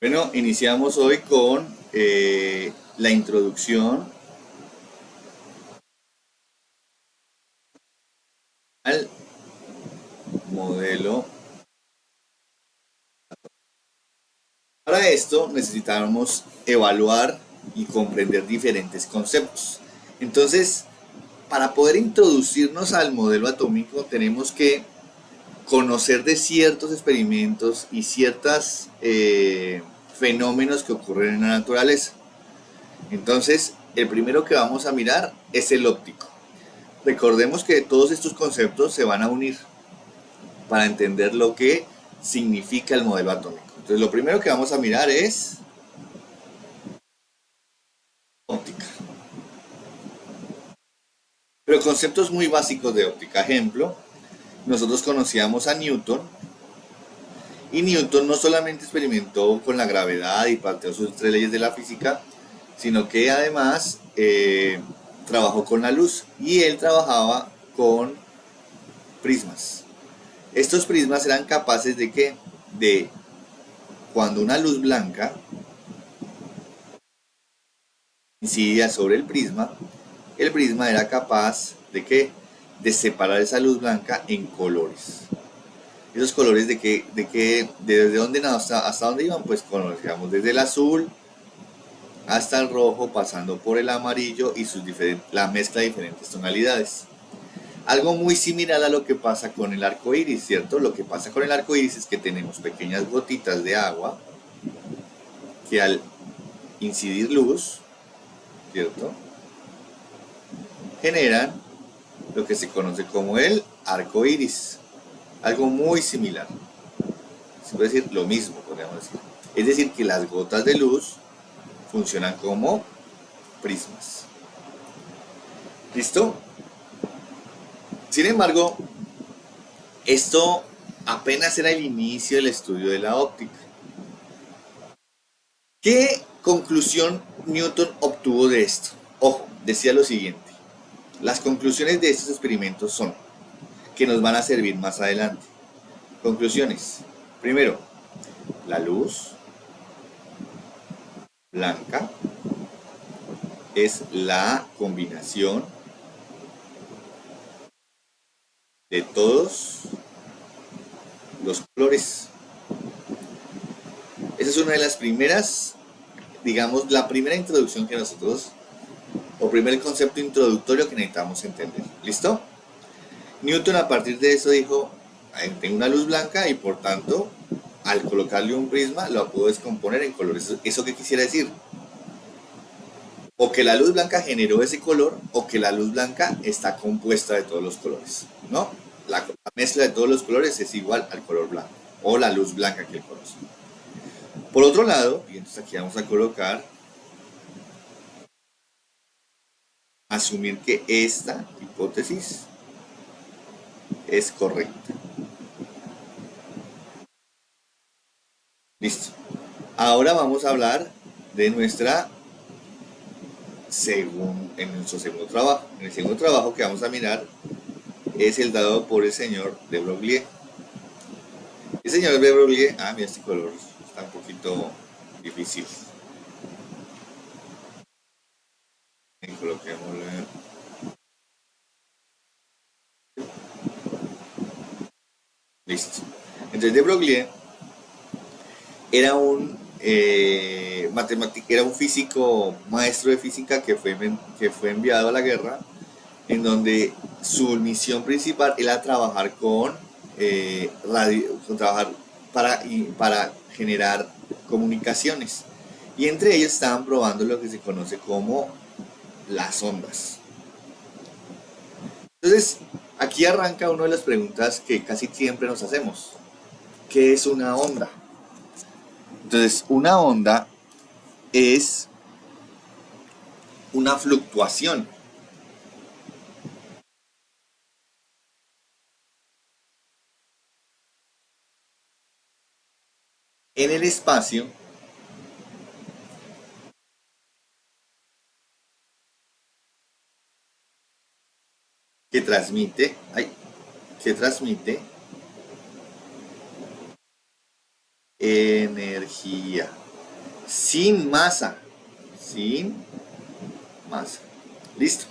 Bueno, iniciamos hoy con la introducción al modelo. Para esto necesitamos evaluar y comprender diferentes conceptos. Entonces, para poder introducirnos al modelo atómico tenemos que conocer de ciertos experimentos y ciertos fenómenos que ocurren en la naturaleza. Entonces, el primero que vamos a mirar es el óptico. Recordemos que todos estos conceptos se van a unir para entender lo que significa el modelo atómico. Entonces, lo primero que vamos a mirar es óptica. Pero conceptos muy básicos de óptica. Ejemplo, nosotros conocíamos a Newton y Newton no solamente experimentó con la gravedad y planteó sus tres leyes de la física, sino que además trabajó con la luz y él trabajaba con prismas. Estos prismas eran capaces de que de cuando una luz blanca incidía sobre el prisma era capaz de que de separar esa luz blanca en colores. Esos colores desde dónde hasta dónde iban, pues conocíamos desde el azul hasta el rojo, pasando por el amarillo y la mezcla de diferentes tonalidades. Algo muy similar a lo que pasa con el arco iris, ¿cierto? Lo que pasa con el arco iris es que tenemos pequeñas gotitas de agua que al incidir luz, ¿cierto? Generan lo que se conoce como el arco iris. Algo muy similar. Se puede decir lo mismo, podríamos decir. Es decir, que las gotas de luz funcionan como prismas. ¿Listo? Sin embargo, esto apenas era el inicio del estudio de la óptica. ¿Qué conclusión Newton obtuvo de esto? Ojo, decía lo siguiente. Las conclusiones de estos experimentos son que nos van a servir más adelante. Conclusiones. Primero, la luz blanca es la combinación de todos los colores. Esa es una de las primeras, digamos, la primera introducción que nosotros, o primer concepto introductorio que necesitamos entender. ¿Listo? Newton a partir de eso dijo, tengo una luz blanca y por tanto, al colocarle un prisma, lo puedo descomponer en colores. ¿Eso qué quisiera decir? O que la luz blanca generó ese color, o que la luz blanca está compuesta de todos los colores, ¿no? La mezcla de todos los colores es igual al color blanco, o la luz blanca que él conoce. Por otro lado, y entonces aquí vamos a colocar, asumir que esta hipótesis es correcta. Listo. Ahora vamos a hablar de en nuestro segundo trabajo. En el segundo trabajo que vamos a mirar es el dado por el señor de Broglie. El señor de Broglie, mira, este color está un poquito difícil. Coloquémosle. Listo. Entonces de Broglie era un era un físico, maestro de física que fue enviado a la guerra, en donde su misión principal era trabajar trabajar para generar comunicaciones. Y entre ellos estaban probando lo que se conoce como las ondas. Entonces, aquí arranca una de las preguntas que casi siempre nos hacemos. ¿Qué es una onda? Entonces, una onda es una fluctuación en el espacio que transmite, que transmite energía. sin masa, sin masa. Listo.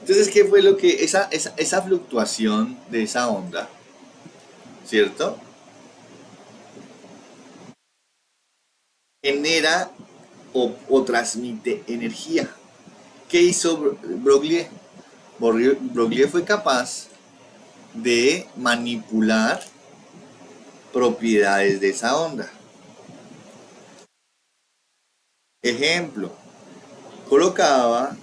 Entonces, ¿qué fue lo que esa fluctuación de esa onda, ¿cierto? Genera o transmite energía. ¿Qué hizo Broglie? Broglie fue capaz de manipular propiedades de esa onda. Ejemplo, colocaba,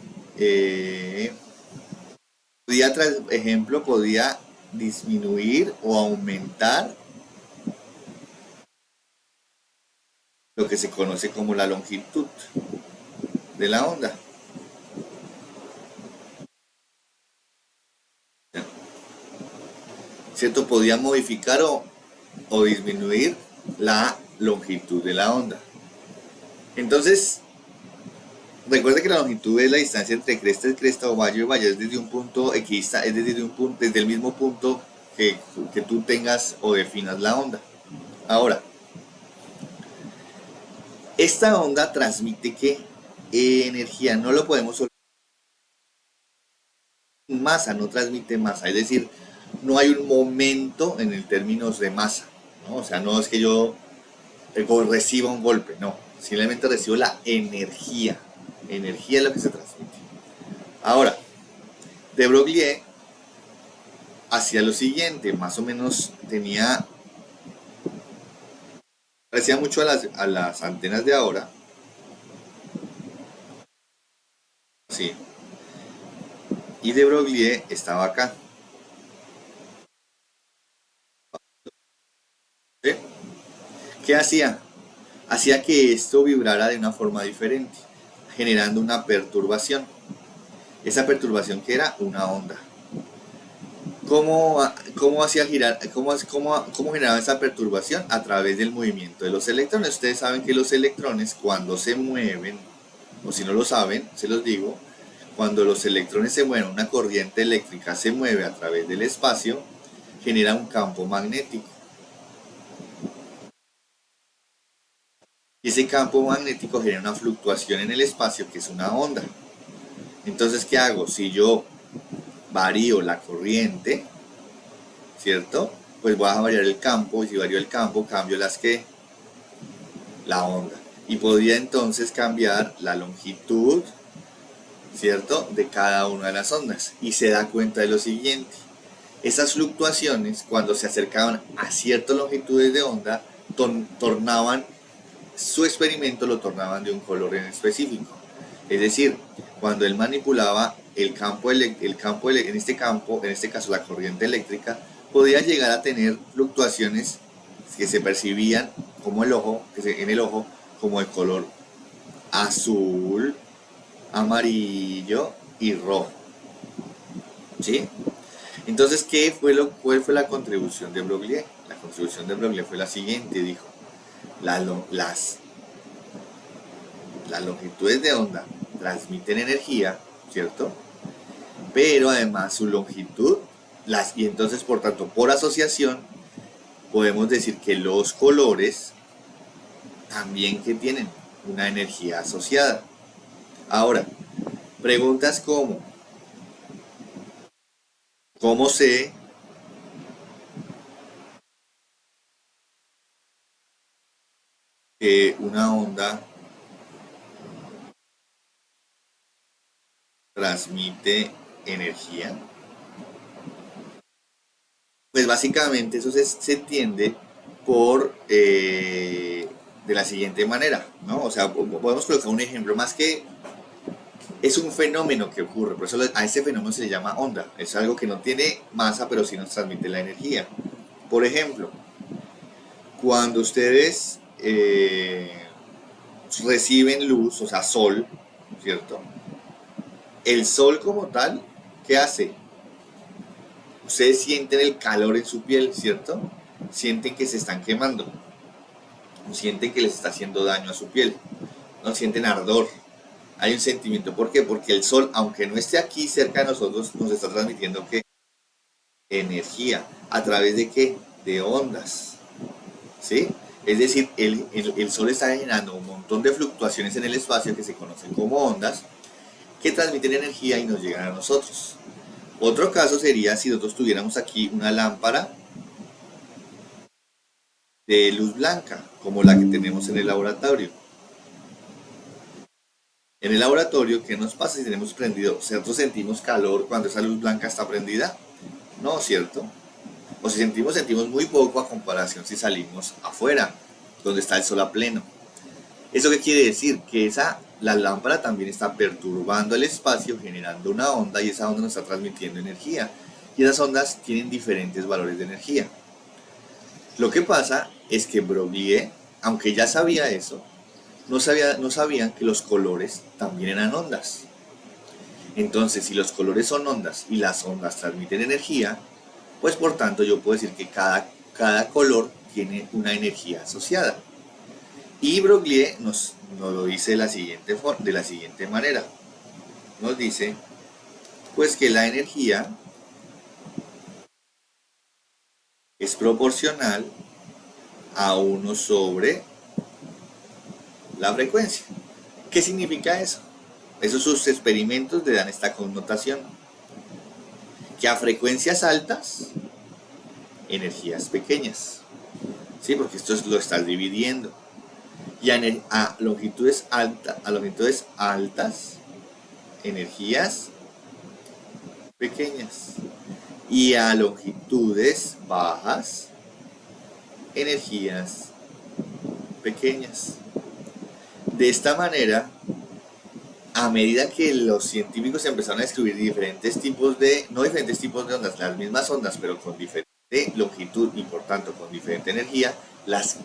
podía disminuir o aumentar lo que se conoce como la longitud de la onda. ¿Cierto? Podía modificar o disminuir la longitud de la onda. Entonces, recuerda que la longitud es la distancia entre cresta y cresta o valle y valle, es desde un punto equidistante, es desde el mismo punto que tú tengas o definas la onda. Ahora, esta onda transmite ¿qué? Energía, no lo podemos olvidar. Masa, no transmite masa, es decir, no hay un momento en el términos de masa, ¿no? O sea, no es que yo reciba un golpe, no, simplemente recibo la energía, energía es lo que se transmite. Ahora, de Broglie hacía lo siguiente, más o menos parecía mucho a las antenas de ahora, sí, y de Broglie estaba acá, ¿sí? ¿Qué hacía? Hacía que esto vibrara de una forma diferente, generando una perturbación. Esa perturbación que era una onda. ¿Cómo hacía girar, cómo generaba esa perturbación? A través del movimiento de los electrones. Ustedes saben que los electrones cuando se mueven, o si no lo saben, se los digo, cuando los electrones se mueven, una corriente eléctrica se mueve a través del espacio, genera un campo magnético. Y ese campo magnético genera una fluctuación en el espacio que es una onda. Entonces, ¿qué hago? Si yo varío la corriente, ¿cierto? Pues voy a variar el campo, y si varío el campo, cambio la onda. Y podría entonces cambiar la longitud, ¿cierto? De cada una de las ondas. Y se da cuenta de lo siguiente. Esas fluctuaciones, cuando se acercaban a ciertas longitudes de onda, tornaban su experimento lo tornaban de un color en específico. Es decir, cuando él manipulaba en este caso la corriente eléctrica, podía llegar a tener fluctuaciones que se percibían como en el ojo, como el color azul, amarillo y rojo. ¿Sí? Entonces, ¿cuál fue la contribución de Broglie? La contribución de Broglie fue la siguiente, dijo, las longitudes de onda transmiten energía, ¿cierto? Pero además su longitud, y entonces por tanto por asociación podemos decir que los colores también que tienen una energía asociada. Ahora, preguntas como, ¿cómo sé que una onda transmite energía? Pues básicamente eso se entiende de la siguiente manera, ¿no? O sea, podemos colocar un ejemplo más que es un fenómeno que ocurre, por eso a ese fenómeno se le llama onda. Es algo que no tiene masa, pero sí nos transmite la energía. Por ejemplo, cuando ustedes reciben luz, o sea, sol, ¿cierto? El sol como tal, ¿qué hace? Ustedes sienten el calor en su piel, ¿cierto? Sienten que se están quemando, sienten que les está haciendo daño a su piel, no sienten ardor. Hay un sentimiento, ¿por qué? Porque el sol, aunque no esté aquí cerca de nosotros, nos está transmitiendo ¿qué? Energía. ¿A través de qué? De ondas, ¿sí? Es decir, el Sol está generando un montón de fluctuaciones en el espacio que se conocen como ondas, que transmiten energía y nos llegan a nosotros. Otro caso sería si nosotros tuviéramos aquí una lámpara de luz blanca, como la que tenemos en el laboratorio. En el laboratorio, ¿qué nos pasa si tenemos prendido? ¿Nosotros sentimos calor cuando esa luz blanca está prendida? No, ¿cierto? O si sentimos muy poco a comparación si salimos afuera, donde está el sol a pleno. ¿Eso qué quiere decir? Que la lámpara también está perturbando el espacio, generando una onda y esa onda nos está transmitiendo energía. Y esas ondas tienen diferentes valores de energía. Lo que pasa es que Broglie, aunque ya sabía eso, no sabían que los colores también eran ondas. Entonces, si los colores son ondas y las ondas transmiten energía, pues por tanto yo puedo decir que cada color tiene una energía asociada. Y Broglie nos lo dice de la siguiente manera. Nos dice, pues que la energía es proporcional a 1 sobre la frecuencia. ¿Qué significa eso? Esos sus experimentos le dan esta connotación. Que a frecuencias altas, energías pequeñas. ¿Sí? Porque esto lo estás dividiendo. Y a longitudes altas, energías pequeñas. Y a longitudes bajas, energías pequeñas. De esta manera, a medida que los científicos empezaron a descubrir no diferentes tipos de ondas, las mismas ondas, pero con diferente longitud y por tanto con diferente energía, las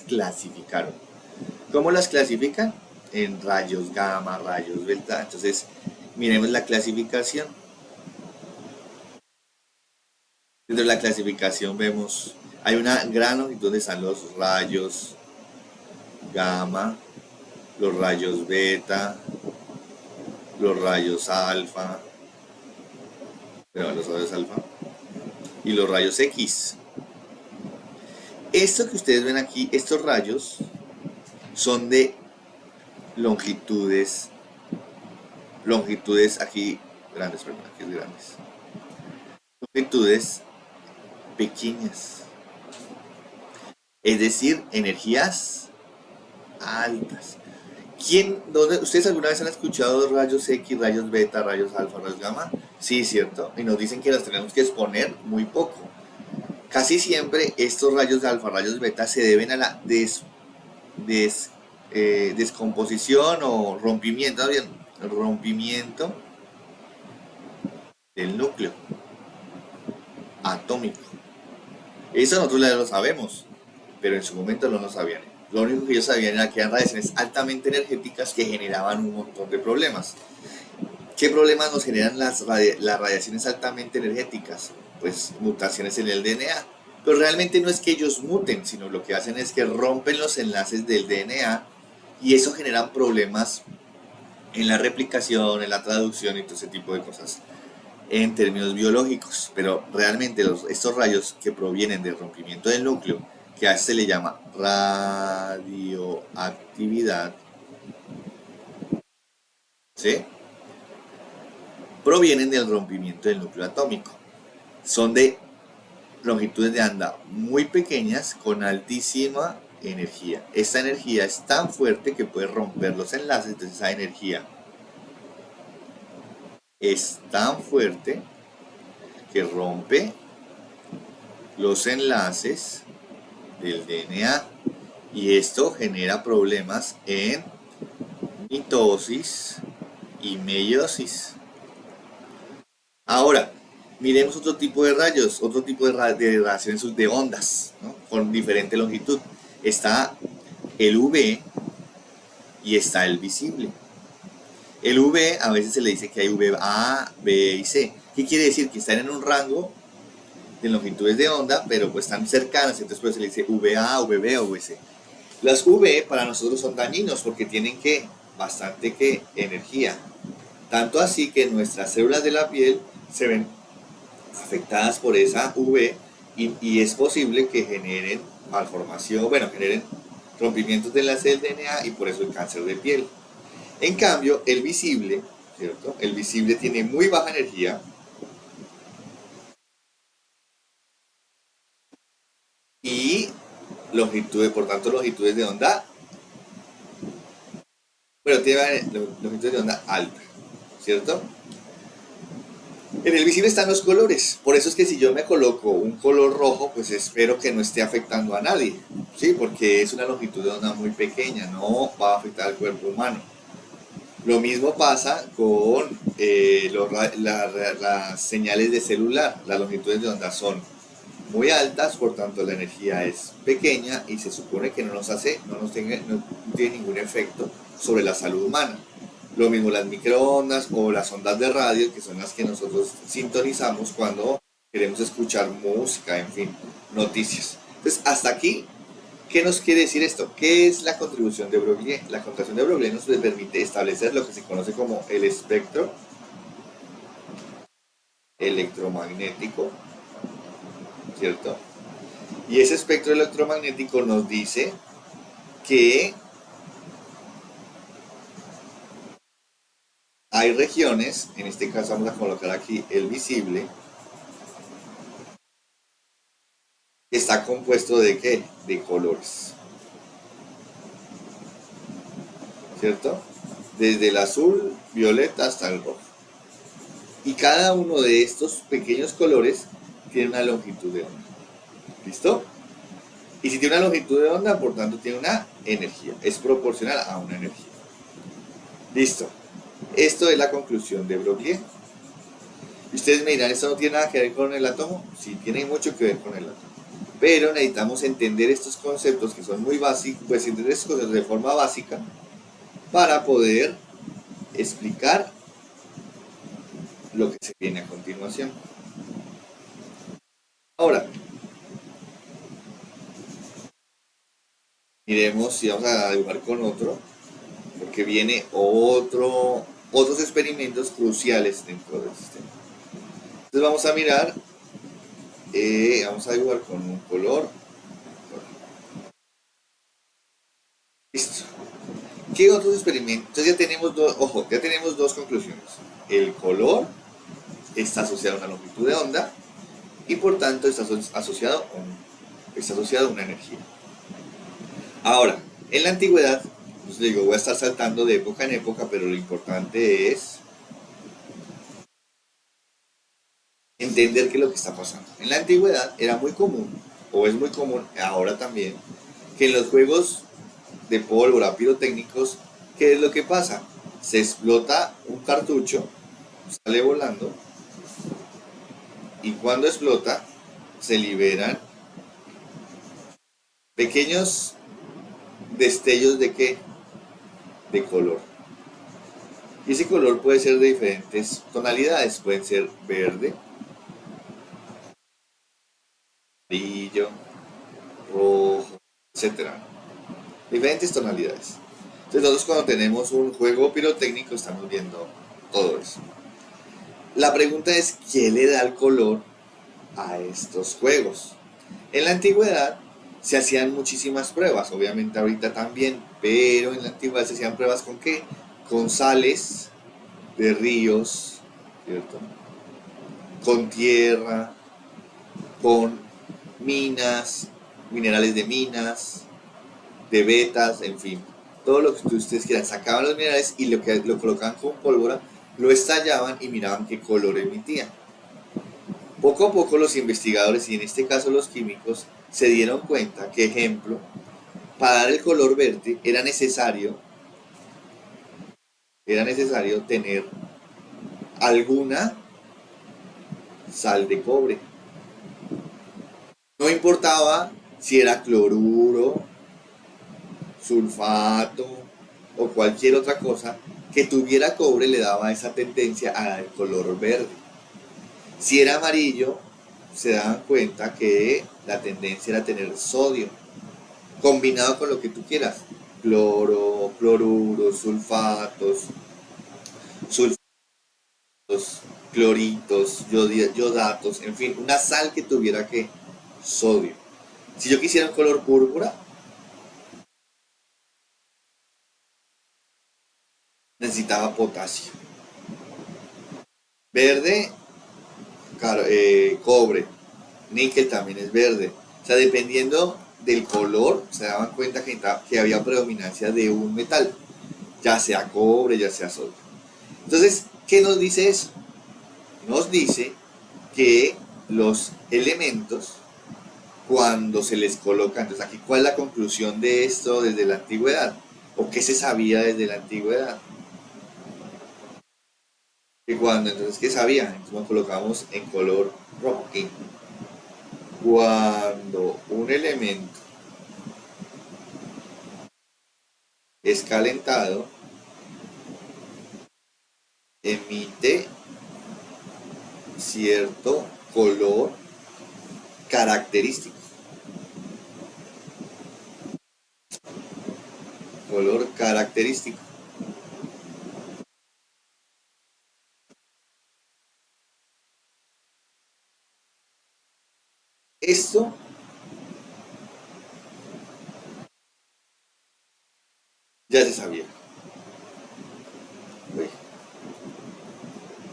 clasificaron. ¿Cómo las clasifican? En rayos gamma, rayos delta. Entonces, miremos la clasificación. Dentro de la clasificación vemos, hay una gran longitud donde están los rayos gamma, los rayos beta, los rayos alfa, y los rayos X. Esto que ustedes ven aquí, estos rayos, son de longitudes aquí grandes, longitudes pequeñas, es decir, energías altas. ¿Ustedes alguna vez han escuchado rayos X, rayos beta, rayos alfa, rayos gamma? Sí, cierto, y nos dicen que los tenemos que exponer muy poco. Casi siempre estos rayos de alfa, rayos beta se deben a la descomposición o rompimiento del núcleo atómico. Eso nosotros ya lo sabemos, pero en su momento no lo sabían. Lo único que ellos sabían era que eran radiaciones altamente energéticas que generaban un montón de problemas. ¿Qué problemas nos generan las radiaciones altamente energéticas? Pues mutaciones en el DNA. Pero realmente no es que ellos muten, sino lo que hacen es que rompen los enlaces del DNA y eso genera problemas en la replicación, en la traducción y todo ese tipo de cosas en términos biológicos. Pero realmente estos rayos que provienen del rompimiento del núcleo, que a se le llama radioactividad, ¿sí?, provienen del rompimiento del núcleo atómico. Son de longitudes de onda muy pequeñas con altísima energía. Esta energía es tan fuerte que puede romper los enlaces, entonces esa energía es tan fuerte que rompe los enlaces del DNA y esto genera problemas en mitosis y meiosis. Ahora, miremos otro tipo de rayos, otro tipo de radiaciones de ondas, ¿no?, con diferente longitud. Está el UV y está el visible. El UV a veces se le dice que hay UVA, B y C. ¿Qué quiere decir? Que están en un rango de longitudes de onda, pero pues están cercanas, entonces pues se le dice UVA, UVB o UVC. Las UV para nosotros son dañinos porque tienen bastante energía. Tanto así que nuestras células de la piel se ven afectadas por esa UV y es posible que generen malformación, bueno, generen rompimientos de enlace del DNA y por eso el cáncer de piel. En cambio, el visible, ¿cierto? El visible tiene muy baja energía y longitudes, por tanto, longitudes de onda, bueno, tiene longitudes de onda alta, ¿cierto? En el visible están los colores, por eso es que si yo me coloco un color rojo, pues espero que no esté afectando a nadie, ¿sí? Porque es una longitud de onda muy pequeña, no va a afectar al cuerpo humano. Lo mismo pasa con las señales de celular, las longitudes de onda son muy altas, por tanto la energía es pequeña y se supone que no tiene ningún efecto sobre la salud humana. Lo mismo las microondas o las ondas de radio, que son las que nosotros sintonizamos cuando queremos escuchar música, en fin, noticias. Entonces, hasta aquí, ¿qué nos quiere decir esto? ¿Qué es la contribución de Broglie? La contribución de Broglie nos permite establecer lo que se conoce como el espectro electromagnético, ¿cierto? Y ese espectro electromagnético nos dice que hay regiones, en este caso vamos a colocar aquí el visible, que está compuesto de ¿qué? De colores, ¿cierto? Desde el azul, violeta hasta el rojo. Y cada uno de estos pequeños colores tiene una longitud de onda. ¿Listo? Y si tiene una longitud de onda, por tanto tiene una energía. Es proporcional a una energía. Listo. Esto es la conclusión de Broglie. Y ustedes me dirán, ¿esto no tiene nada que ver con el átomo? Sí, tiene mucho que ver con el átomo. Pero necesitamos entender estos conceptos que son muy básicos, pues entender estos conceptos de forma básica para poder explicar lo que se viene a continuación. Ahora, miremos si vamos a dibujar con otro, porque viene otros experimentos cruciales dentro del sistema. Entonces vamos a mirar, vamos a dibujar con un color. Listo. ¿Qué otros experimentos? Entonces ya tenemos dos conclusiones. El color está asociado a una longitud de onda y por tanto está asociado a una energía. Ahora, en la antigüedad, pues digo, voy a estar saltando de época en época, pero lo importante es entender qué es lo que está pasando. En la antigüedad era muy común, o es muy común ahora también, que en los juegos de pólvora pirotécnicos, ¿qué es lo que pasa? Se explota un cartucho, sale volando, y cuando explota, se liberan pequeños destellos de qué? De color. Y ese color puede ser de diferentes tonalidades, pueden ser verde, amarillo, rojo, etcétera. Diferentes tonalidades. Entonces nosotros cuando tenemos un juego pirotécnico estamos viendo todo eso. La pregunta es, ¿qué le da el color a estos juegos? En la antigüedad se hacían muchísimas pruebas, obviamente ahorita también, pero en la antigüedad se hacían pruebas con qué? Con sales de ríos, ¿cierto? Con tierra, con minas, minerales de minas, de vetas, en fin, todo lo que ustedes quieran. Sacaban los minerales y lo colocaban con pólvora, lo estallaban y miraban qué color emitía. Poco a poco los investigadores, y en este caso los químicos, se dieron cuenta que, ejemplo, para dar el color verde era necesario tener alguna sal de cobre. No importaba si era cloruro, sulfato o cualquier otra cosa que tuviera cobre le daba esa tendencia al color verde. Si era amarillo, se daban cuenta que la tendencia era tener sodio, combinado con lo que tú quieras, cloro, cloruros, sulfatos, cloritos, yodatos, en fin, una sal que tuviera que sodio. Si yo quisiera un color púrpura, necesitaba potasio. Verde, cobre. Níquel también es verde. O sea, dependiendo del color, se daban cuenta que había predominancia de un metal, ya sea cobre, ya sea sodio. Entonces, ¿qué nos dice eso? Nos dice que los elementos, cuando se les coloca, entonces aquí, ¿cuál es la conclusión de esto desde la antigüedad? ¿O qué se sabía desde la antigüedad? Que cuando, entonces, ¿qué sabía? Entonces lo colocamos en color rojo aquí. Cuando un elemento es calentado, emite cierto color característico. Color característico. Esto ya se sabía.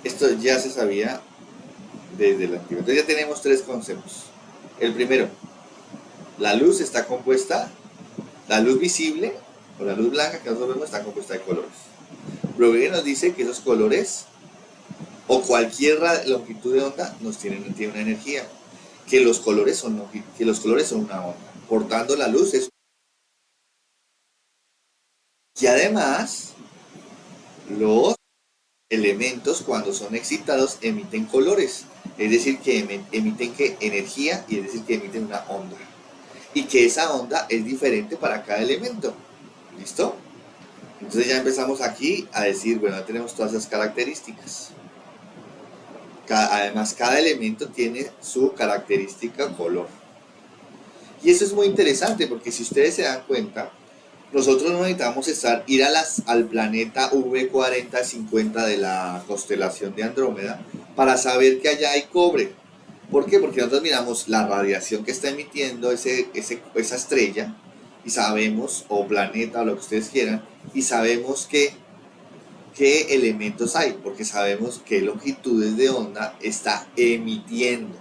Esto ya se sabía desde la antigüedad. Entonces ya tenemos tres conceptos. El primero, la luz está compuesta, la luz visible o la luz blanca que nosotros vemos está compuesta de colores. Broglie nos dice que esos colores o cualquier longitud de onda tiene una energía, que los colores son una onda. Por tanto, la luz es... Y además, los elementos cuando son excitados emiten colores, es decir, que emiten energía y es decir, que emiten una onda. Y que esa onda es diferente para cada elemento. ¿Listo? Entonces ya empezamos aquí a decir, bueno, ya tenemos todas esas características. Además, cada elemento tiene su característica color. Y eso es muy interesante porque si ustedes se dan cuenta, nosotros no necesitamos ir al planeta V4050 de la constelación de Andrómeda para saber que allá hay cobre. ¿Por qué? Porque nosotros miramos la radiación que está emitiendo esa estrella y sabemos, o planeta, o lo que ustedes quieran, y sabemos qué elementos hay, porque sabemos qué longitudes de onda está emitiendo.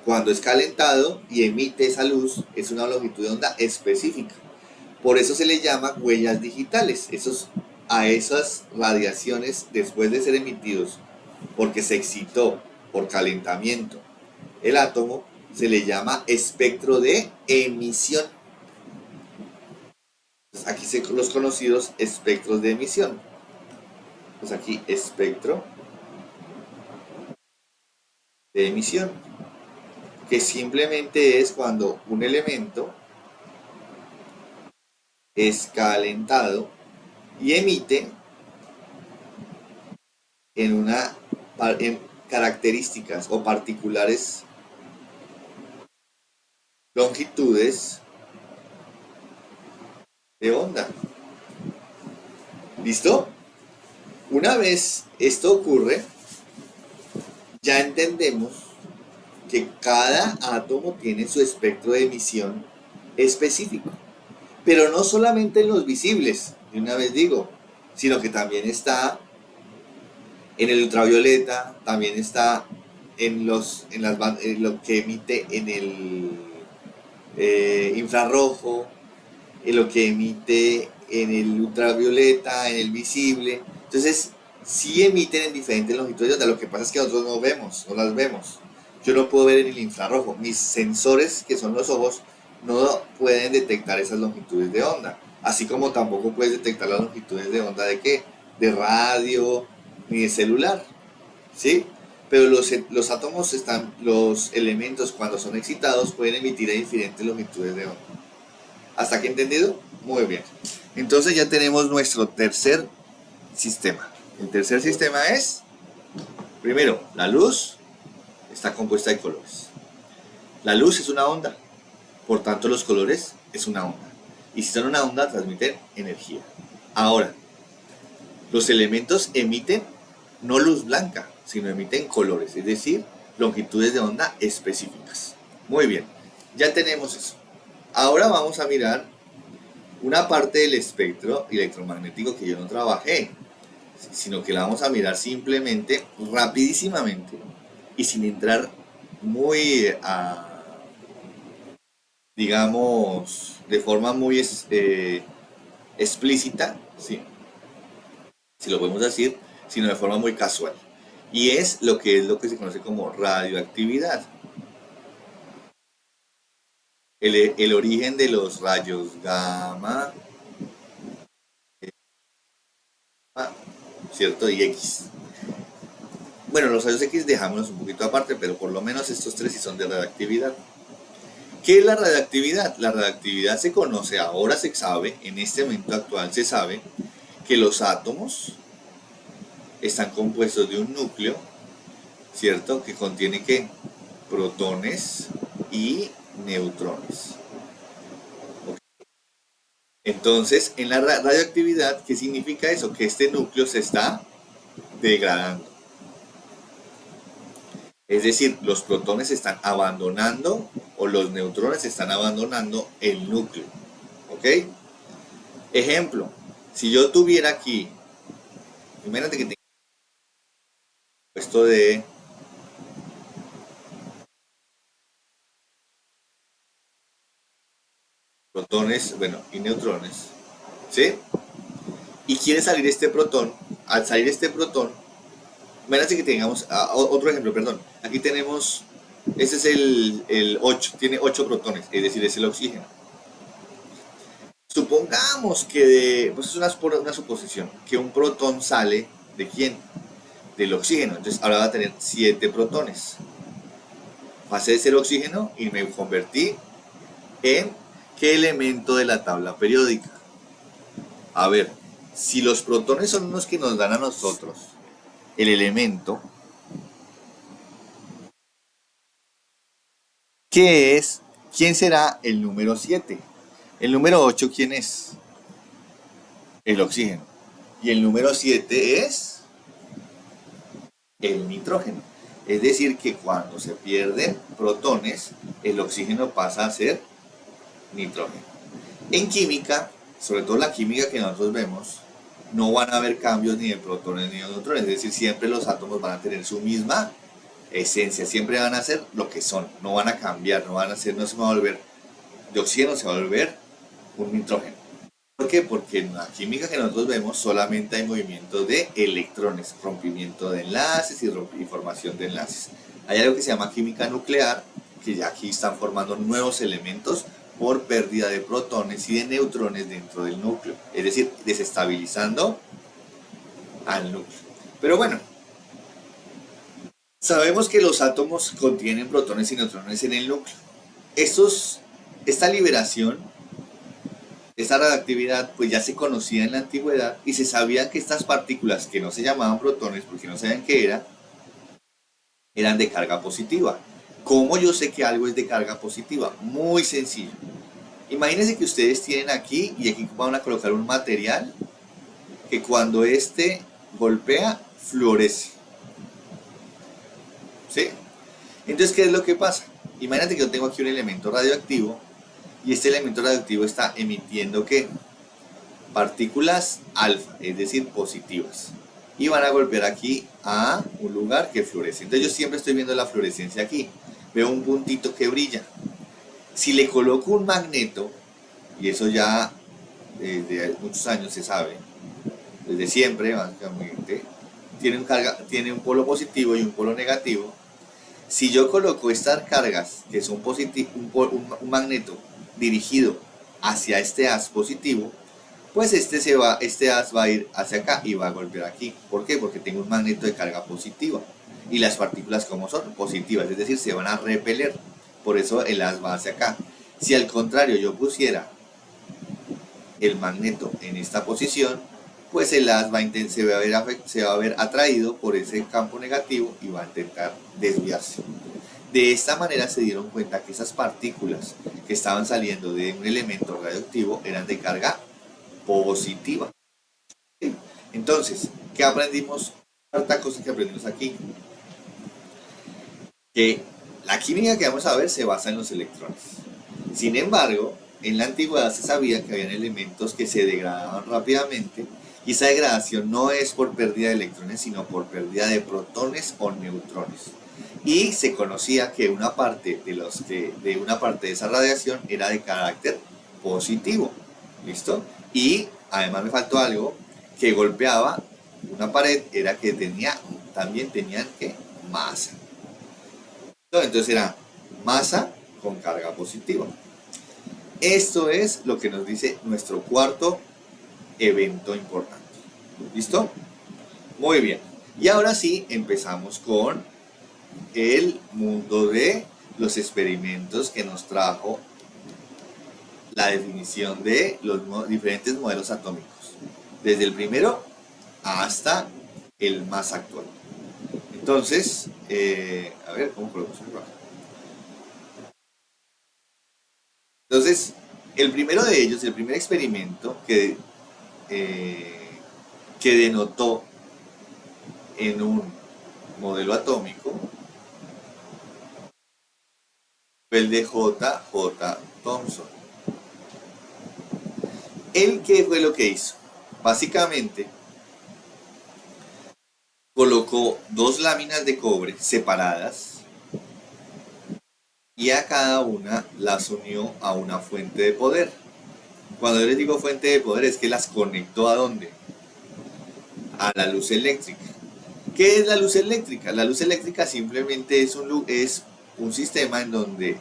Cuando es calentado y emite esa luz, es una longitud de onda específica. Por eso se le llama huellas digitales, a esas radiaciones después de ser emitidos, porque se excitó por calentamiento el átomo, se le llama espectro de emisión. Aquí los conocidos espectros de emisión. Pues aquí espectro de emisión, que simplemente es cuando un elemento es calentado y emite en características o particulares longitudes de onda. ¿Listo? Una vez esto ocurre, ya entendemos que cada átomo tiene su espectro de emisión específico. Pero no solamente en los visibles, de una vez digo, sino que también está en el ultravioleta, también está en lo que emite en el infrarrojo, en lo que emite en el ultravioleta, en el visible. Entonces, sí emiten en diferentes longitudes de onda. Lo que pasa es que nosotros no las vemos. Yo no puedo ver en el infrarrojo. Mis sensores, que son los ojos, no pueden detectar esas longitudes de onda. Así como tampoco puedes detectar las longitudes de onda de qué? De radio, ni de celular. ¿Sí? Pero los elementos cuando son excitados pueden emitir a diferentes longitudes de onda. ¿Hasta aquí entendido? Muy bien. Entonces ya tenemos nuestro tercer sistema. El tercer sistema es, primero, la luz está compuesta de colores. La luz es una onda, por tanto los colores es una onda. Y si son una onda, transmiten energía. Ahora, los elementos emiten no luz blanca, sino emiten colores, es decir, longitudes de onda específicas. Muy bien. Ya tenemos eso. Ahora vamos a mirar una parte del espectro electromagnético que yo no trabajé, sino que la vamos a mirar simplemente, rapidísimamente, y sin entrar muy digamos, de forma muy explícita, ¿sí? Si lo podemos decir, sino de forma muy casual. Y es lo que se conoce como radioactividad. El origen de los rayos gamma, ¿cierto? Y X. Bueno, los rayos X dejámonos un poquito aparte, pero por lo menos estos tres sí son de radioactividad. ¿Qué es la radioactividad? La radioactividad se conoce, ahora se sabe, en este momento actual se sabe, que los átomos están compuestos de un núcleo, ¿cierto? Que contiene ¿qué? Protones y neutrones. Entonces, en la radioactividad, ¿qué significa eso? Que este núcleo se está degradando. Es decir, los protones están abandonando o los neutrones están abandonando el núcleo. ¿Ok? Ejemplo, si yo tuviera aquí, imagínate que tengo esto de protones, bueno, y neutrones, ¿sí? Y quiere salir este protón, al salir este protón, imagínate que tengamos, otro ejemplo, perdón, aquí tenemos, ese es el 8, tiene 8 protones, es decir, es el oxígeno. Supongamos que pues es una suposición, que un protón sale de quién? Del oxígeno. Entonces ahora va a tener 7 protones. Pasé de ser oxígeno y me convertí en qué elemento de la tabla periódica. A ver, si los protones son los que nos dan a nosotros el elemento, ¿qué es? ¿Quién será el número 7? El número 8, ¿quién es? El oxígeno. Y el número 7 es el nitrógeno. Es decir, que cuando se pierden protones, el oxígeno pasa a ser nitrógeno. En química, sobre todo la química que nosotros vemos, no van a haber cambios ni de protones ni de neutrones. Es decir, siempre los átomos van a tener su misma esencia, siempre van a ser lo que son, no van a cambiar, no van a ser, no se va a volver de oxígeno, se va a volver un nitrógeno. ¿Por qué? Porque en la química que nosotros vemos solamente hay movimiento de electrones, rompimiento de enlaces y formación de enlaces. Hay algo que se llama química nuclear, que ya aquí están formando nuevos elementos por pérdida de protones y de neutrones dentro del núcleo, es decir, desestabilizando al núcleo. Pero bueno, sabemos que los átomos contienen protones y neutrones en el núcleo. Esta liberación, esta radioactividad, pues ya se conocía en la antigüedad y se sabía que estas partículas que no se llamaban protones porque no sabían qué era, eran de carga positiva. ¿Cómo yo sé que algo es de carga positiva? Muy sencillo. Imagínense que ustedes tienen aquí y aquí van a colocar un material que cuando este golpea, fluorece. ¿Sí? Entonces, ¿qué es lo que pasa? Imagínate que yo tengo aquí un elemento radioactivo y este elemento radioactivo está emitiendo ¿qué? Partículas alfa, es decir, positivas. Y van a golpear aquí a un lugar que fluoresce. Entonces yo siempre estoy viendo la fluorescencia aquí. Veo un puntito que brilla. Si le coloco un magneto, y eso ya desde muchos años se sabe, desde siempre básicamente, tiene un polo positivo y un polo negativo. Si yo coloco estas cargas, que son un magneto dirigido hacia este haz positivo, pues este haz va a ir hacia acá y va a golpear aquí. ¿Por qué? Porque tengo un magneto de carga positiva. Y las partículas como son positivas, es decir, se van a repeler. Por eso el haz va hacia acá. Si al contrario yo pusiera el magneto en esta posición, pues el haz se va a ver atraído por ese campo negativo y va a intentar desviarse. De esta manera se dieron cuenta que esas partículas que estaban saliendo de un elemento radioactivo eran de carga positiva. Entonces, ¿qué aprendimos? Harta cosa que aprendimos aquí. Que la química que vamos a ver se basa en los electrones. Sin embargo, en la antigüedad se sabía que habían elementos que se degradaban rápidamente y esa degradación no es por pérdida de electrones, sino por pérdida de protones o neutrones. Y se conocía que una parte de esa radiación era de carácter positivo. ¿Listo? Y además me faltó algo que golpeaba una pared, era que también tenían que masa. Entonces era masa con carga positiva. Esto es lo que nos dice nuestro cuarto evento importante. ¿Listo? Muy bien. Y ahora sí empezamos con el mundo de los experimentos que nos trajo la definición de los diferentes modelos atómicos. Desde el primero hasta el más actual. Entonces, a ver, ¿cómo colocamos el bajo? Entonces, el primero de ellos, el primer experimento que denotó en un modelo atómico fue el de J. J. Thomson. ¿Él qué fue lo que hizo? Básicamente, colocó dos láminas de cobre separadas y a cada una las unió a una fuente de poder. Cuando yo les digo fuente de poder es que las conectó ¿a dónde? A la luz eléctrica. ¿Qué es la luz eléctrica? La luz eléctrica simplemente es un sistema en donde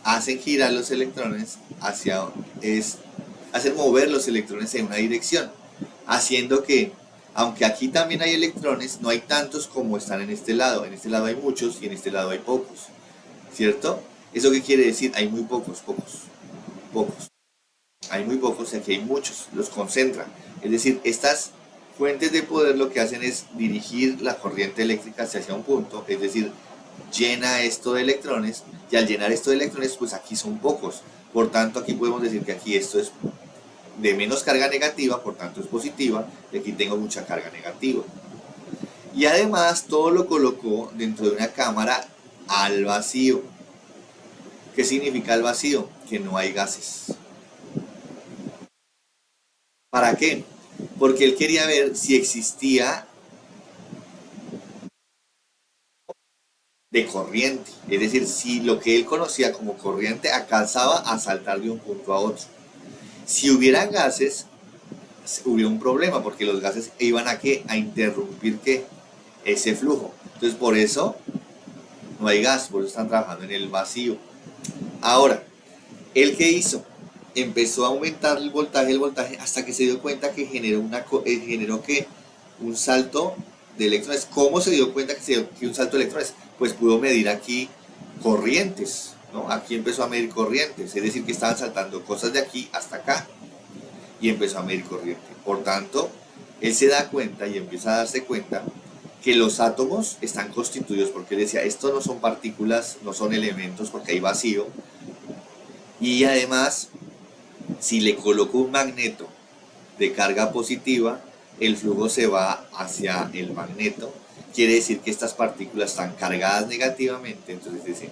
hacen girar los electrones hacer mover los electrones en una dirección, haciendo que, aunque aquí también hay electrones, no hay tantos como están en este lado. En este lado hay muchos y en este lado hay pocos, ¿cierto? ¿Eso qué quiere decir? Hay muy pocos. Hay muy pocos y aquí hay muchos, los concentran. Es decir, estas fuentes de poder lo que hacen es dirigir la corriente eléctrica hacia un punto, es decir, llena esto de electrones y al llenar esto de electrones, pues aquí son pocos. Por tanto, aquí podemos decir que aquí esto es de menos carga negativa, por tanto es positiva, y aquí tengo mucha carga negativa. Y además todo lo colocó dentro de una cámara al vacío. ¿Qué significa el vacío? Que no hay gases. ¿Para qué? Porque él quería ver si existía de corriente, es decir, si lo que él conocía como corriente alcanzaba a saltar de un punto a otro. Si hubiera gases, hubiera un problema, porque los gases iban a interrumpir ese flujo. Entonces por eso no hay gas, por eso están trabajando en el vacío. Ahora, ¿él qué hizo? Empezó a aumentar el voltaje hasta que se dio cuenta que generó un salto de electrones. ¿Cómo se dio cuenta que un salto de electrones? Pues pudo medir aquí corrientes, ¿no? Aquí empezó a medir corrientes, es decir, que estaban saltando cosas de aquí hasta acá y empezó a medir corriente. Por tanto, él se da cuenta y empieza a darse cuenta que los átomos están constituidos, porque él decía, esto no son partículas, no son elementos porque hay vacío, y además si le coloco un magneto de carga positiva, el flujo se va hacia el magneto. Quiere decir que estas partículas están cargadas negativamente, entonces dice,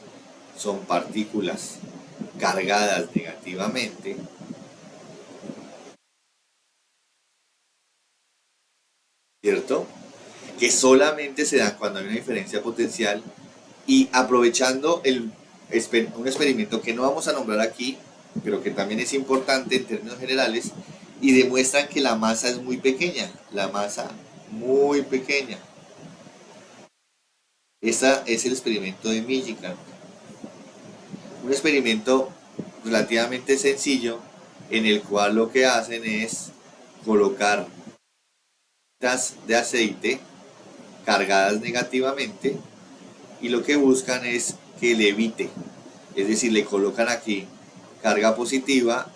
son partículas cargadas negativamente. ¿Cierto? Que solamente se dan cuando hay una diferencia potencial y aprovechando un experimento que no vamos a nombrar aquí, pero que también es importante en términos generales, y demuestran que la masa es muy pequeña, la masa muy pequeña. Este es el experimento de Millikan. Un experimento relativamente sencillo en el cual lo que hacen es colocar de aceite cargadas negativamente y lo que buscan es que levite, es decir, le colocan aquí carga positiva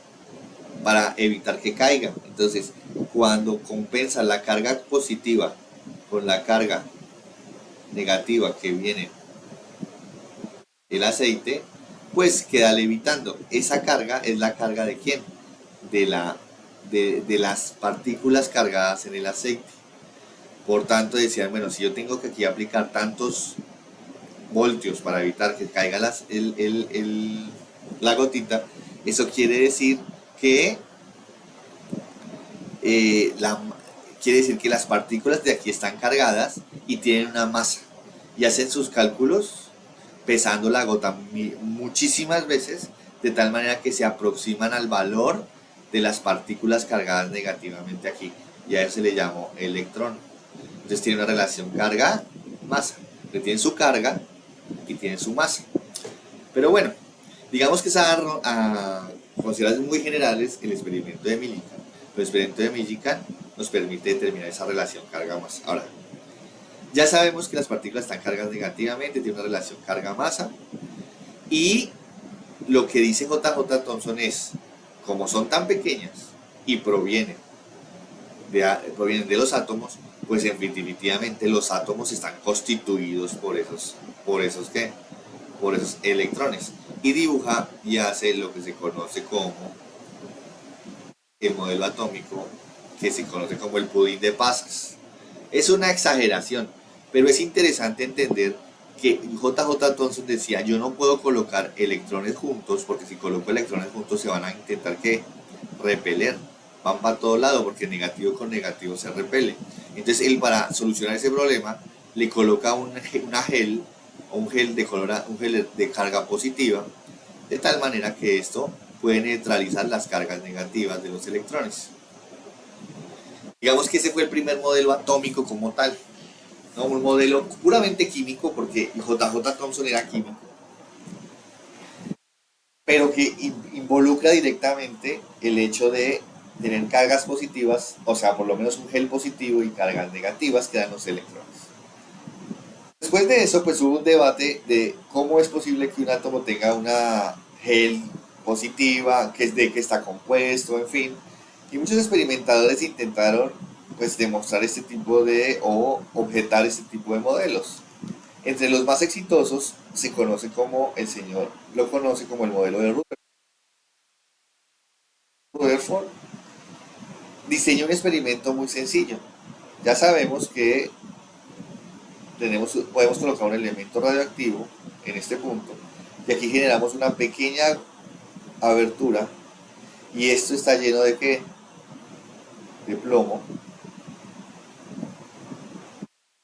para evitar que caiga. Entonces, cuando compensa la carga positiva con la carga negativa que viene el aceite, pues queda levitando. Esa carga es la carga de ¿quién? De las partículas cargadas en el aceite. Por tanto, decían, bueno, si yo tengo que aquí aplicar tantos voltios para evitar que caiga la gotita, eso quiere decir que la, quiere decir que las partículas de aquí están cargadas y tienen una masa y hacen sus cálculos pesando la gota muchísimas veces de tal manera que se aproximan al valor de las partículas cargadas negativamente aquí y a eso se le llamó electrón. Entonces tiene una relación carga-masa, que tienen su carga y tienen su masa. Pero bueno, digamos que a consideraciones muy generales el experimento de Millikan. El experimento de Millikan nos permite determinar esa relación carga-masa. Ahora, ya sabemos que las partículas están cargadas negativamente, tienen una relación carga-masa. Y lo que dice JJ Thomson es, como son tan pequeñas y provienen de los átomos, pues definitivamente los átomos están constituidos ¿qué? Por esos electrones. Y dibuja y hace lo que se conoce como el modelo atómico, que se conoce como el pudín de pasas. Es una exageración, pero es interesante entender que JJ Thomson decía, yo no puedo colocar electrones juntos, porque si coloco electrones juntos se van a intentar que repeler, van para todo lado, porque negativo con negativo se repele. Entonces él, para solucionar ese problema, le coloca una gel, o un gel de carga positiva, de tal manera que esto puede neutralizar las cargas negativas de los electrones. Digamos que ese fue el primer modelo atómico como tal, ¿no? Un modelo puramente químico, porque JJ Thomson era químico, pero que involucra directamente el hecho de tener cargas positivas, o sea, por lo menos un gel positivo y cargas negativas que dan los electrones. Después de eso, pues hubo un debate de cómo es posible que un átomo tenga una gel positiva, de qué está compuesto, en fin. Y muchos experimentadores intentaron pues demostrar este tipo o objetar este tipo de modelos. Entre los más exitosos se conoce como lo conoce como el modelo de Rutherford. Diseñó un experimento muy sencillo. Ya sabemos que podemos colocar un elemento radioactivo en este punto y aquí generamos una pequeña abertura y esto está lleno de ¿qué? De plomo,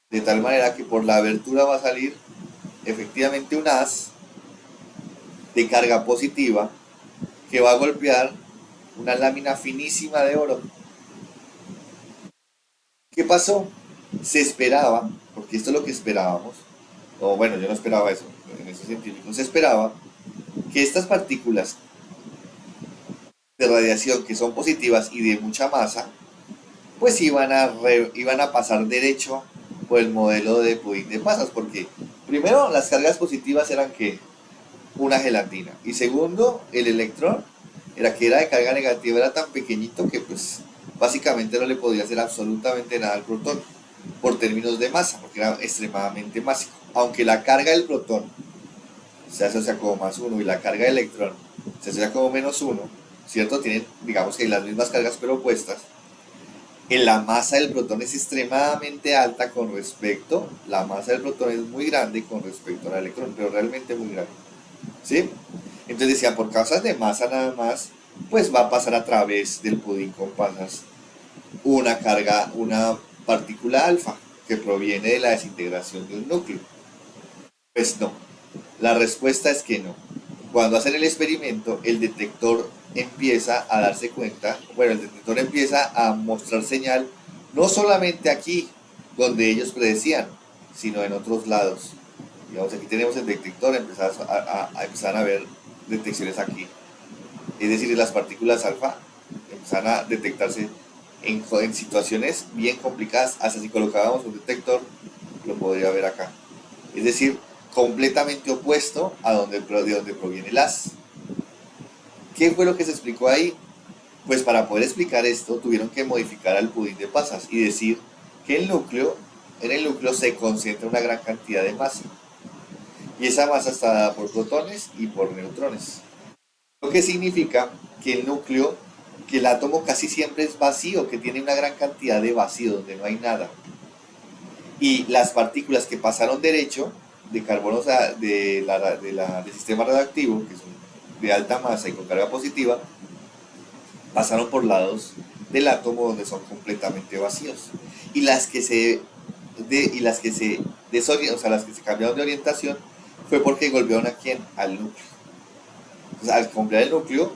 de tal manera que por la abertura va a salir efectivamente un haz de carga positiva que va a golpear una lámina finísima de oro. ¿Qué pasó? Se esperaba, porque esto es lo que esperábamos, o bueno, yo no esperaba eso, en ese científico se esperaba que estas partículas de radiación que son positivas y de mucha masa, pues iban a pasar derecho por el modelo de pudín de pasas, porque primero las cargas positivas eran que una gelatina y segundo el electrón era de carga negativa, era tan pequeñito que pues básicamente no le podía hacer absolutamente nada al protón por términos de masa, porque era extremadamente másico, aunque la carga del protón se asocia como más uno y la carga del electrón se asocia como menos uno, ¿cierto? Tienen, digamos que las mismas cargas pero opuestas. En la masa del protón es extremadamente alta la masa del protón es muy grande con respecto al electrón, pero realmente muy grande, ¿sí? Entonces decía, por causas de masa nada más, pues va a pasar a través del pudín con pasas una partícula alfa que proviene de la desintegración de un núcleo. Pues no, la respuesta es que no. Cuando hacen el experimento, el detector empieza a darse cuenta, bueno, el detector empieza a mostrar señal no solamente aquí, donde ellos predecían, sino en otros lados. Digamos, aquí tenemos el detector, empezaron a ver detecciones aquí. Es decir, las partículas alfa empezaron a detectarse en situaciones bien complicadas. Hasta si colocábamos un detector, lo podría ver acá. Es decir, completamente opuesto de donde proviene el haz. ¿Qué fue lo que se explicó ahí? Pues para poder explicar esto tuvieron que modificar al pudín de pasas y decir que en el núcleo se concentra una gran cantidad de masa. Y esa masa está dada por protones y por neutrones. Lo que significa que que el átomo casi siempre es vacío, que tiene una gran cantidad de vacío, donde no hay nada. Y las partículas que pasaron derecho de carbono del sistema radioactivo, que son de alta masa y con carga positiva pasaron por lados del átomo donde son completamente vacíos. Y las que se, y las que se o sea, las que se cambiaron de orientación fue porque golpearon a quién, al núcleo. Entonces, al golpear el núcleo,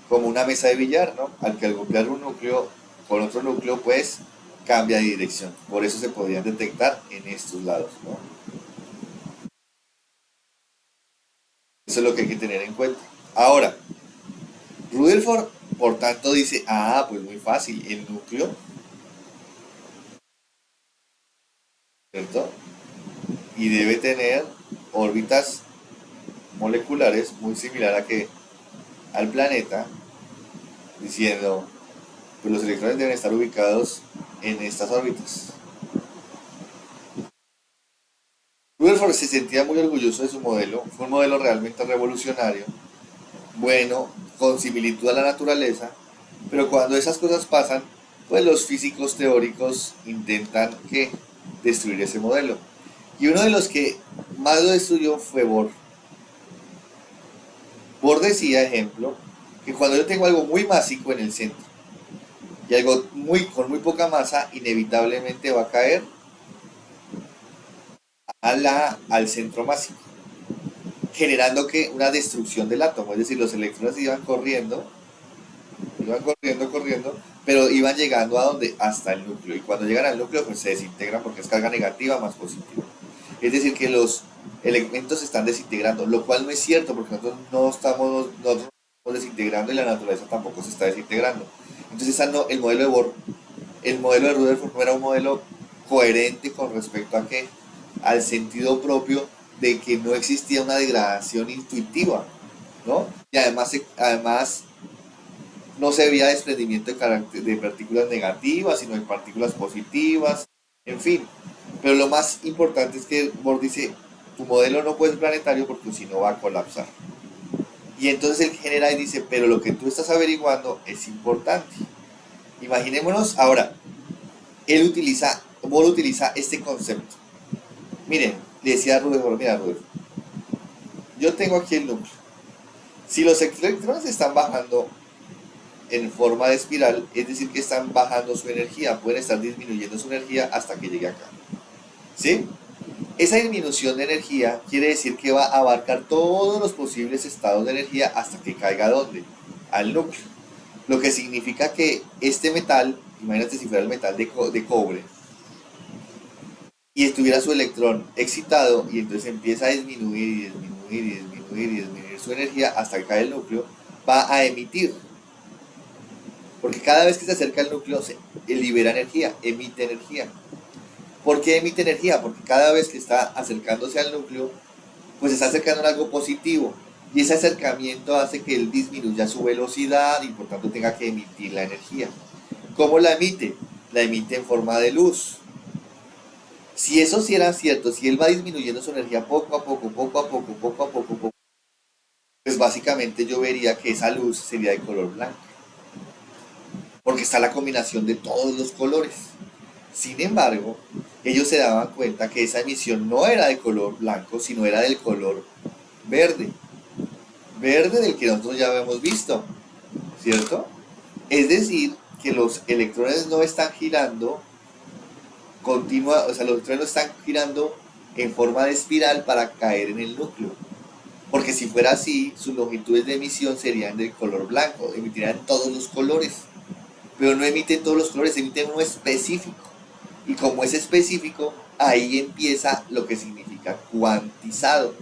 como una mesa de billar, ¿no? Al golpear un núcleo con otro núcleo, pues cambia de dirección. Por eso se podían detectar en estos lados, ¿no? Eso es lo que hay que tener en cuenta. Ahora, Rutherford, por tanto, dice, pues muy fácil, el núcleo, ¿cierto? Y debe tener órbitas moleculares muy similar a que al planeta, diciendo, pues los electrones deben estar ubicados en estas órbitas. Rutherford se sentía muy orgulloso de su modelo, fue un modelo realmente revolucionario, bueno, con similitud a la naturaleza, pero cuando esas cosas pasan, pues los físicos teóricos intentan que destruir ese modelo. Y uno de los que más lo destruyó fue Bohr. Bohr decía, ejemplo, que cuando yo tengo algo muy másico en el centro y algo con muy poca masa, inevitablemente va a caer al centro másico, generando que una destrucción del átomo, es decir, los electrones iban corriendo, pero iban llegando a donde, hasta el núcleo, y cuando llegan al núcleo pues se desintegran porque es carga negativa más positiva. Es decir, que los elementos se están desintegrando, lo cual no es cierto porque nosotros desintegrando y la naturaleza tampoco se está desintegrando. Entonces el modelo de Bohr, el modelo de Rutherford no era un modelo coherente con respecto a que al sentido propio de que no existía una degradación intuitiva, ¿no? Y además no se veía desprendimiento de partículas negativas, sino de partículas positivas, en fin. Pero lo más importante es que Bohr dice, tu modelo no puede ser planetario porque si no va a colapsar. Y entonces él genera y dice, pero lo que tú estás averiguando es importante. Imaginémonos, ahora, Bohr utiliza este concepto. Miren, le decía a Rutherford, mira Rutherford, yo tengo aquí el núcleo. Si los electrones están bajando en forma de espiral, es decir que están bajando su energía, pueden estar disminuyendo su energía hasta que llegue acá. ¿Sí? Esa disminución de energía quiere decir que va a abarcar todos los posibles estados de energía hasta que caiga ¿dónde? Al núcleo. Lo que significa que este metal, imagínate si fuera el metal de cobre, y estuviera su electrón excitado y entonces empieza a disminuir y disminuir y disminuir y disminuir su energía hasta que cae el núcleo, va a emitir. Porque cada vez que se acerca al núcleo se libera energía, emite energía. ¿Por qué emite energía? Porque cada vez que está acercándose al núcleo, pues está acercando a algo positivo. Y ese acercamiento hace que él disminuya su velocidad y por tanto tenga que emitir la energía. ¿Cómo la emite? La emite en forma de luz. Si eso sí era cierto, si él va disminuyendo su energía poco a poco, pues básicamente yo vería que esa luz sería de color blanco. Porque está la combinación de todos los colores. Sin embargo, ellos se daban cuenta que esa emisión no era de color blanco, sino era del color verde. Verde del que nosotros ya habíamos visto, ¿cierto? Es decir, que los electrones no están girando los electrones no están girando en forma de espiral para caer en el núcleo. Porque si fuera así, sus longitudes de emisión serían del color blanco, emitirían todos los colores. Pero no emiten todos los colores, emiten uno específico. Y como es específico, ahí empieza lo que significa cuantizado.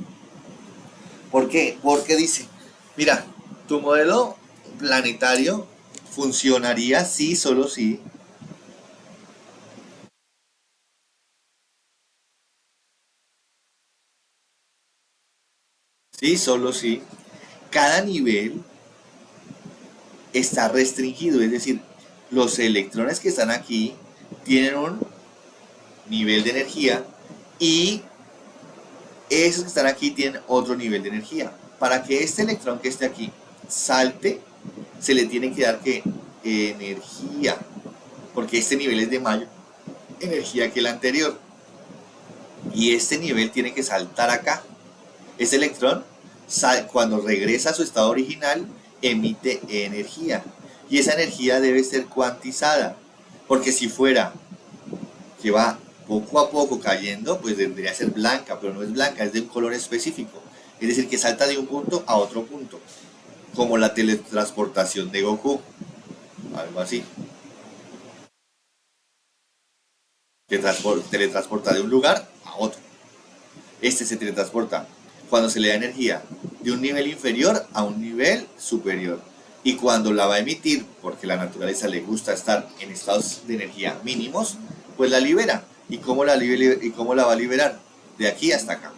¿Por qué? Porque dice, mira, tu modelo planetario funcionaría sí, solo sí. Sí, solo sí. Cada nivel está restringido, es decir, los electrones que están aquí tienen un nivel de energía y esos que están aquí tienen otro nivel de energía. Para que este electrón que esté aquí salte, se le tiene que dar que energía, porque este nivel es de mayor energía que el anterior. Y este nivel tiene que saltar acá. Este electrón cuando regresa a su estado original, emite energía. Y esa energía debe ser cuantizada, porque si fuera que va poco a poco cayendo, pues debería ser blanca, pero no es blanca, es de un color específico. Es decir, que salta de un punto a otro punto, como la teletransportación de Goku, algo así. Que teletransporta de un lugar a otro. Este se teletransporta cuando se le da energía de un nivel inferior a un nivel superior. Y cuando la va a emitir, porque la naturaleza le gusta estar en estados de energía mínimos, pues la libera. ¿Y cómo la va a liberar? De aquí hasta acá.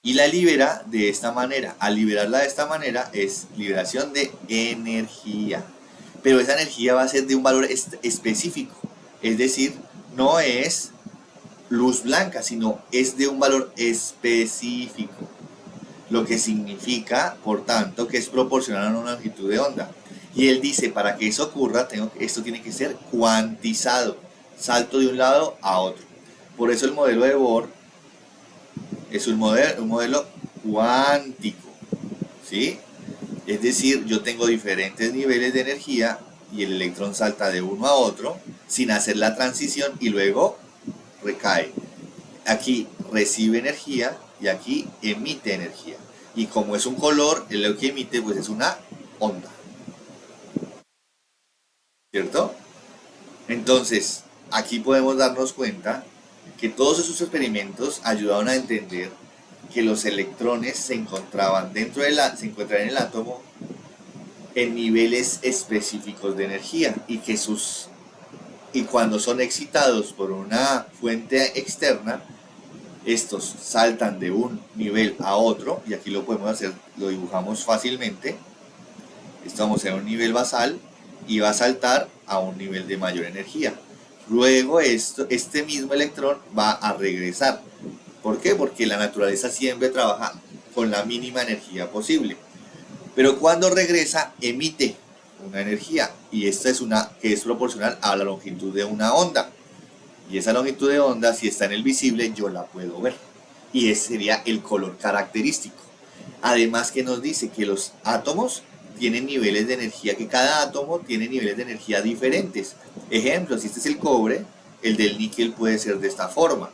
Y la libera de esta manera. Al liberarla de esta manera es liberación de energía. Pero esa energía va a ser de un valor específico. Es decir, no es luz blanca, sino es de un valor específico. Lo que significa, por tanto, que es proporcional a una longitud de onda. Y él dice, para que eso ocurra, esto tiene que ser cuantizado, salto de un lado a otro. Por eso el modelo de Bohr es un modelo cuántico, ¿sí? Es decir, yo tengo diferentes niveles de energía y el electrón salta de uno a otro sin hacer la transición y luego recae. Aquí recibe energía y aquí emite energía. Y como es un color, lo que emite pues es una onda. ¿Cierto? Entonces, aquí podemos darnos cuenta que todos esos experimentos ayudaron a entender que los electrones se encontraban se encuentran en el átomo en niveles específicos de energía y cuando son excitados por una fuente externa, estos saltan de un nivel a otro, y aquí lo podemos hacer, lo dibujamos fácilmente. Estamos en un nivel basal y va a saltar a un nivel de mayor energía. Luego este mismo electrón va a regresar. ¿Por qué? Porque la naturaleza siempre trabaja con la mínima energía posible. Pero cuando regresa, emite una energía, y esta es una que es proporcional a la longitud de una onda. Y esa longitud de onda, si está en el visible, yo la puedo ver. Y ese sería el color característico. Además que nos dice que los átomos tienen niveles de energía, que cada átomo tiene niveles de energía diferentes. Ejemplo, si este es el cobre, el del níquel puede ser de esta forma.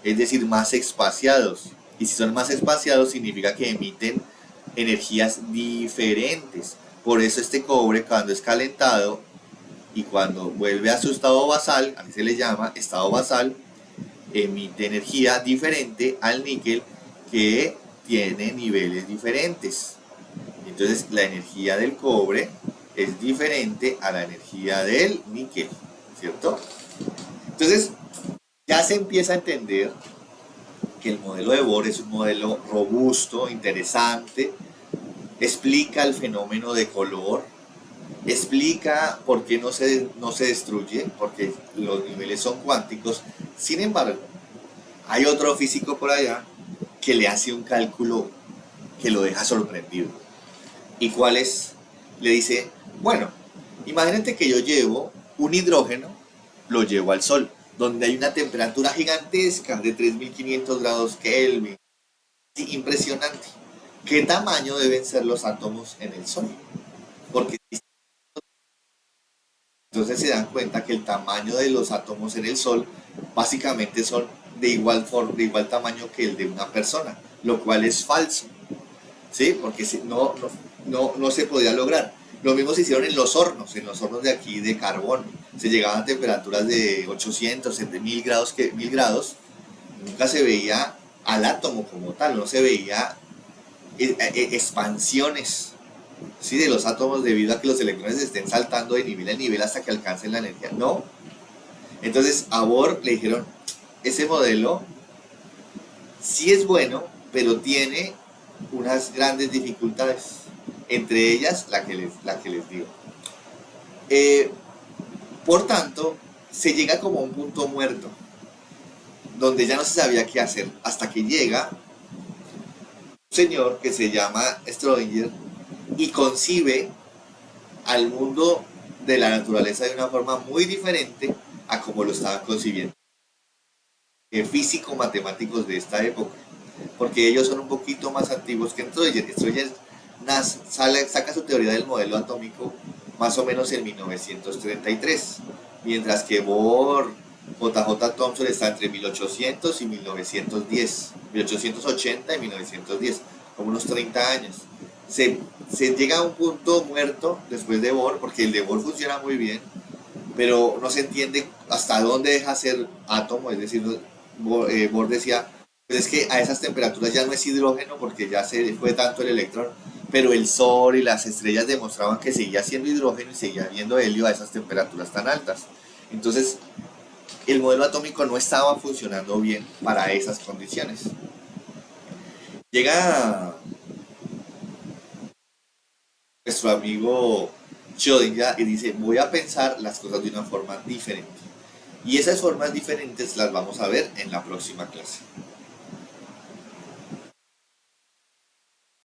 Es decir, más espaciados. Y si son más espaciados significa que emiten energías diferentes. Por eso este cobre, cuando es calentado y cuando vuelve a su estado basal, así se le llama, estado basal, emite energía diferente al níquel, que tiene niveles diferentes. Entonces la energía del cobre es diferente a la energía del níquel, ¿cierto? Entonces ya se empieza a entender que el modelo de Bohr es un modelo robusto, interesante, explica el fenómeno de color, explica por qué no se destruye, porque los niveles son cuánticos. Sin embargo, hay otro físico por allá que le hace un cálculo que lo deja sorprendido. ¿Y cuál es? Le dice, bueno, imagínate que yo llevo un hidrógeno, lo llevo al Sol, donde hay una temperatura gigantesca de 3500 grados Kelvin. Sí, impresionante. ¿Qué tamaño deben ser los átomos en el Sol? Porque entonces se dan cuenta que el tamaño de los átomos en el Sol básicamente son de igual tamaño que el de una persona, lo cual es falso, ¿sí? Porque no se podía lograr. Lo mismo se hicieron en los hornos de aquí de carbón. Se llegaban a temperaturas de 800, 1000 grados, 1000 grados. Nunca se veía al átomo como tal, no se veía expansiones, ¿sí?, de los átomos debido a que los electrones estén saltando de nivel a nivel hasta que alcancen la energía. No. Entonces a Bohr le dijeron, ese modelo sí es bueno, pero tiene unas grandes dificultades, entre ellas la que les digo. Por tanto, se llega como a un punto muerto, donde ya no se sabía qué hacer, hasta que llega un señor que se llama Schrödinger y concibe al mundo de la naturaleza de una forma muy diferente a como lo estaban concibiendo físico-matemáticos de esta época. porque ellos son un poquito más antiguos que Stroyer. Stroyer saca su teoría del modelo atómico más o menos en 1933, mientras que Bohr, JJ Thomson está entre 1800 y 1910, 1880 y 1910, como unos 30 años. Se, se llega a un punto muerto después de Bohr, porque el de Bohr funciona muy bien, pero no se entiende hasta dónde deja ser átomo, es decir, Bohr decía, pues es que a esas temperaturas ya no es hidrógeno porque ya se fue tanto el electrón, pero el Sol y las estrellas demostraban que seguía siendo hidrógeno y seguía habiendo helio a esas temperaturas tan altas. Entonces, el modelo atómico no estaba funcionando bien para esas condiciones. Llega nuestro amigo Schrödinger y dice, voy a pensar las cosas de una forma diferente. Y esas formas diferentes las vamos a ver en la próxima clase.